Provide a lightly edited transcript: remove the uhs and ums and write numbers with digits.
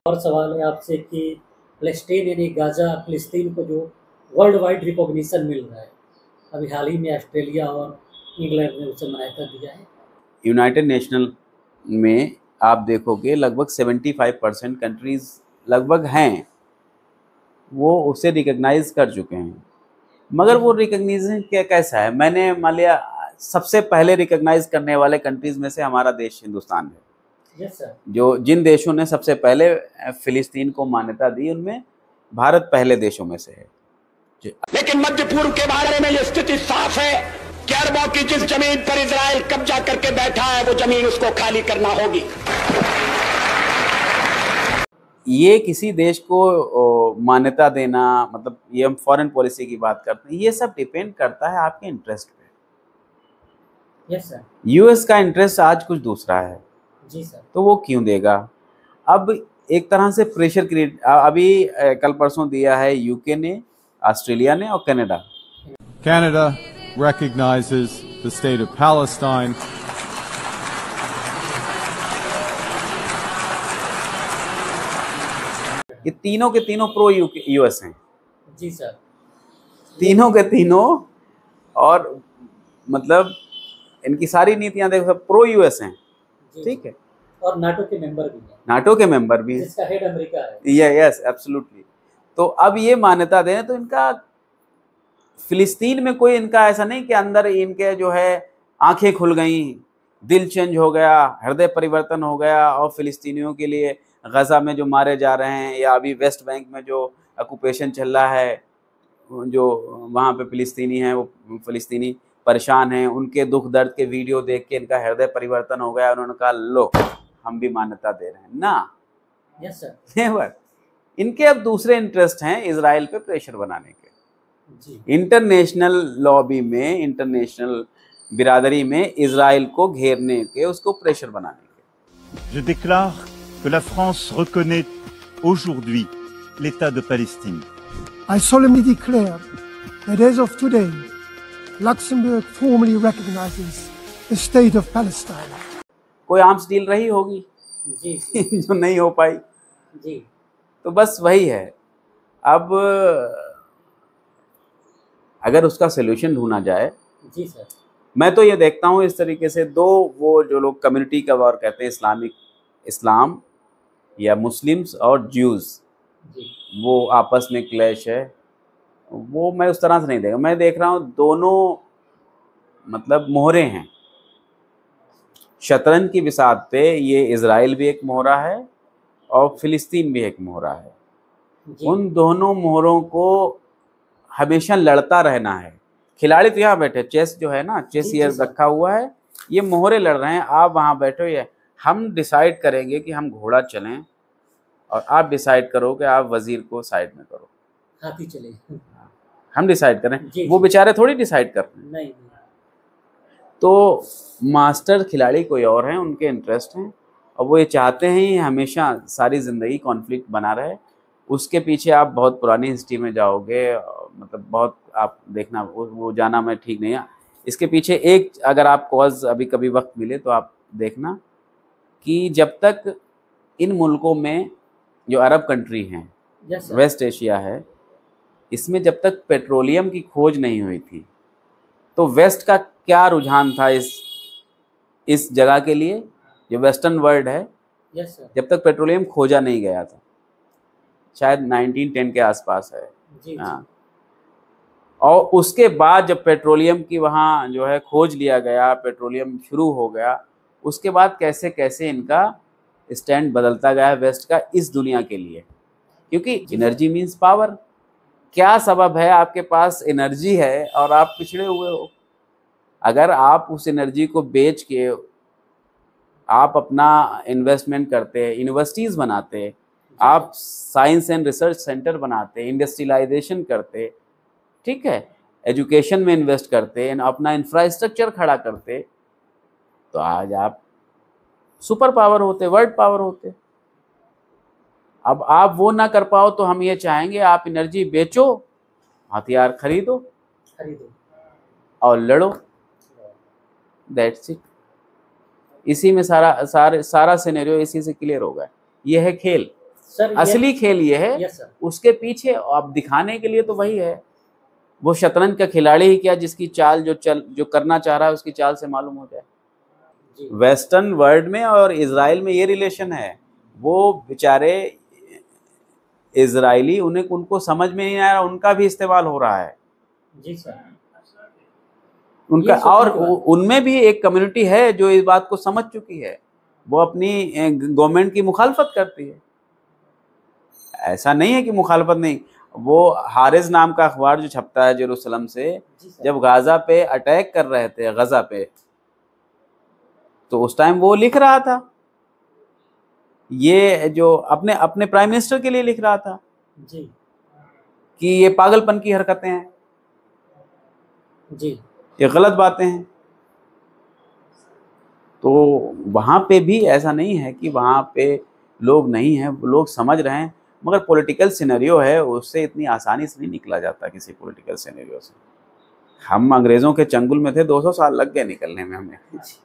और सवाल है आपसे कि फ़लस्तीन यानी गाज़ा फ़िलिस्तीन को जो वर्ल्ड वाइड रिकॉग्निशन मिल रहा है, अभी हाल ही में ऑस्ट्रेलिया और इंग्लैंड ने उसे मान्यता दिया है। यूनाइटेड नेशनल में आप देखोगे लगभग 75% कंट्रीज़ लगभग हैं, वो उसे रिकॉग्नाइज कर चुके हैं। मगर वो रिकॉग्निशन क्या कैसा है, मैंने मान लिया सबसे पहले रिकॉग्नाइज करने वाले कंट्रीज़ में से हमारा देश हिंदुस्तान है। Yes sir. जो जिन देशों ने सबसे पहले फ़िलिस्तीन को मान्यता दी उनमें भारत पहले देशों में से है। लेकिन मध्य पूर्व के बारे में यह स्थिति साफ है कि अरबों की जिस जमीन पर इजराइल कब्जा करके बैठा है वो जमीन उसको खाली करना होगी। ये किसी देश को मान्यता देना, मतलब ये हम फॉरेन पॉलिसी की बात करते हैं, ये सब डिपेंड करता है आपके इंटरेस्ट पे। Yes sir. यूएस का इंटरेस्ट आज कुछ दूसरा है। जी सर। तो वो क्यों देगा? अब एक तरह से प्रेशर क्रिएट अभी कल परसों दिया है यूके ने, ऑस्ट्रेलिया ने और Canada. Canada recognizes the state of Palestine. ये तीनों के तीनों प्रो यूएस हैं। जी सर। तीनों के तीनों, और मतलब इनकी सारी नीतियां देखो प्रो यूएस हैं। ठीक है। और नाटो के मेंबर भी हैं। नाटो के मेंबर भी हैं, जिसका हेड अमेरिका है। Yes absolutely. तो अब ये मान्यता दें तो इनका फिलिस्तीन में कोई इनका ऐसा नहीं कि अंदर इनके जो है आंखें खुल गई, दिल चेंज हो गया, हृदय परिवर्तन हो गया और फिलिस्तीनियों के लिए गजा में जो मारे जा रहे हैं या अभी वेस्ट बैंक में जो ऑक्यूपेशन चल रहा है, जो वहाँ पे फिलिस्तीनी हैं वो फिलिस्तीनी परेशान हैं, उनके दुख दर्द के वीडियो देख के इनका हृदय परिवर्तन हो गया, उन्होंने कहा लो हम भी मान्यता दे रहे हैं ना। Yes sir. नेवर। इनके अब दूसरे इंटरेस्ट हैं इजराइल पे प्रेशर बनाने के। जी। इंटरनेशनल लॉबी में, इंटरनेशनल बिरादरी में इजराइल को घेरने के, उसको प्रेशर बनाने के। Je déclare que la France reconnaît aujourd'hui l'État de Palestine. I solemnly declare that as of today, Luxembourg formally recognizes the state of Palestine. कोई आर्म्स डील रही होगी जी। जो नहीं हो पाई। जी। तो बस वही है। अब अगर उसका सलूशन ढूंढा जाए, जी सर, मैं तो ये देखता हूँ इस तरीके से, दो वो जो लोग कम्युनिटी का वॉर कहते हैं, इस्लाम या मुस्लिम्स और ज्यूज़, वो आपस में क्लैश है, वो मैं उस तरह से नहीं देखा। मैं देख रहा हूँ दोनों मतलब मोहरे हैं शतरंज की बिसात पे। ये इजराइल भी एक मोहरा है और फिलिस्तीन भी एक मोहरा है। उन दोनों मोहरों को हमेशा लड़ता रहना है। खिलाड़ी तो यहाँ बैठे, चेस जो है ना, चेस ये रखा हुआ है, ये मोहरे लड़ रहे हैं, आप वहाँ बैठो, ये हम डिसाइड करेंगे कि हम घोड़ा चलें और आप डिसाइड करो कि आप वजीर को साइड में करो, हाथी चले, हम डिसाइड करें। वो बेचारे थोड़ी डिसाइड कर रहे हैं। नहीं। तो मास्टर खिलाड़ी कोई और हैं, उनके इंटरेस्ट हैं और वो ये चाहते हैं हमेशा सारी ज़िंदगी कॉन्फ्लिक्ट बना रहे। उसके पीछे आप बहुत पुरानी हिस्ट्री में जाओगे, मतलब बहुत आप देखना, वो जाना मैं ठीक नहीं है। इसके पीछे एक, अगर आप कॉज अभी कभी वक्त मिले तो आप देखना कि जब तक इन मुल्कों में जो अरब कंट्री हैं, वेस्ट एशिया है, इसमें जब तक पेट्रोलियम की खोज नहीं हुई थी तो वेस्ट का क्या रुझान था इस जगह के लिए, जो वेस्टर्न वर्ल्ड है, जब तक पेट्रोलियम खोजा नहीं गया था, शायद 1910 के आसपास है। हाँ। और उसके बाद जब पेट्रोलियम की वहाँ जो है खोज लिया गया, पेट्रोलियम शुरू हो गया, उसके बाद कैसे कैसे इनका स्टैंड बदलता गया वेस्ट का इस दुनिया के लिए, क्योंकि एनर्जी मीन्स पावर। क्या सबब है, आपके पास एनर्जी है और आप पिछड़े हुए हो। अगर आप उस एनर्जी को बेच के आप अपना इन्वेस्टमेंट करते, यूनिवर्सिटीज़ बनाते, आप साइंस एंड रिसर्च सेंटर बनाते, इंडस्ट्रियलाइजेशन करते, ठीक है, एजुकेशन में इन्वेस्ट करते, अपना इंफ्रास्ट्रक्चर खड़ा करते, तो आज आप सुपर पावर होते, वर्ल्ड पावर होते। अब आप वो ना कर पाओ तो हम ये चाहेंगे आप एनर्जी बेचो, हथियार खरीदो और लड़ो, दैट्स इट। इसी में सारा सिनेरियो इसी से क्लियर होगा। ये है खेल। सर असली खेल ये है। Yes sir. उसके पीछे अब दिखाने के लिए तो वही है, वो शतरंज का खिलाड़ी ही क्या, जिसकी चाल जो करना चाह रहा है उसकी चाल से मालूम हो जाए। जी। वेस्टर्न वर्ल्ड में और इजराइल में ये रिलेशन है। वो बेचारे इजरायली, उनको समझ में नहीं आ रहा, उनका भी इस्तेमाल हो रहा है। जी सर। उनका, ये सोचने और की बात है। उनमें भी एक कम्युनिटी है जो इस बात को समझ चुकी है, वो अपनी गवर्नमेंट की मुखालफत करती है। ऐसा नहीं है कि मुखालफत नहीं। वो हारिस नाम का अखबार जो छपता है जेरूसलम से, जी सर। जब गाजा पे अटैक कर रहे थे, गजा पे, तो उस टाइम वो लिख रहा था, ये जो अपने अपने प्राइम मिनिस्टर के लिए लिख रहा था जी। कि ये पागलपन की हरकतें हैं, जी। ये गलत बातें हैं। तो वहाँ पे भी ऐसा नहीं है कि वहाँ पे लोग नहीं हैं, लोग समझ रहे हैं, मगर पॉलिटिकल सिनेरियो है, उससे इतनी आसानी से नहीं निकला जाता किसी पॉलिटिकल सिनेरियो से। हम अंग्रेज़ों के चंगुल में थे, 200 साल लग गए निकलने में हमें।